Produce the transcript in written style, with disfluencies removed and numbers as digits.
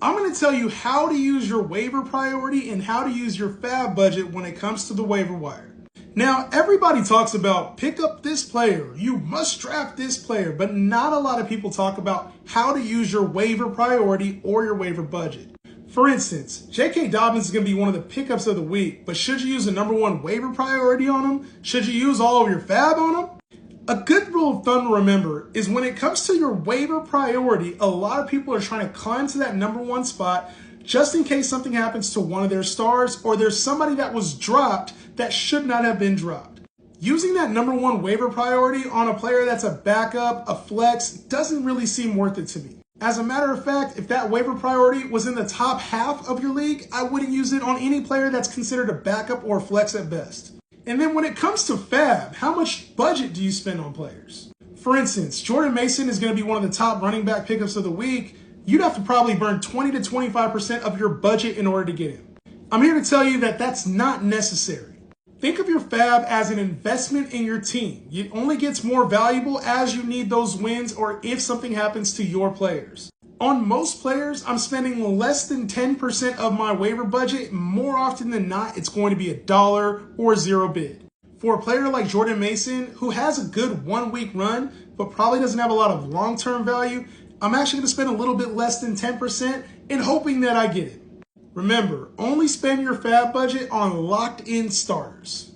I'm going to tell you how to use your waiver priority and how to use your FAAB budget when it comes to the waiver wire. Now, everybody talks about pick up this player, you must draft this player, but not a lot of people talk about how to use your waiver priority or your waiver budget. For instance, J.K. Dobbins is going to be one of the pickups of the week, but should you use the #1 waiver priority on him? Should you use all of your FAAB on him? A good rule of thumb to remember is when it comes to your waiver priority, a lot of people are trying to climb to that #1 spot just in case something happens to one of their stars or there's somebody that was dropped that should not have been dropped. Using that #1 waiver priority on a player that's a backup, a flex, doesn't really seem worth it to me. As a matter of fact, if that waiver priority was in the top half of your league, I wouldn't use it on any player that's considered a backup or flex at best. And then when it comes to FAAB, how much budget do you spend on players? For instance, Jordan Mason is going to be one of the top running back pickups of the week. You'd have to probably burn 20 to 25% of your budget in order to get him. I'm here to tell you that that's not necessary. Think of your FAAB as an investment in your team. It only gets more valuable as you need those wins or if something happens to your players. On most players, I'm spending less than 10% of my waiver budget. More often than not, it's going to be $1 or 0 bid. For a player like Jordan Mason, who has a good 1-week run, but probably doesn't have a lot of long-term value, I'm actually going to spend a little bit less than 10% in hoping that I get it. Remember, only spend your FAAB budget on locked-in starters.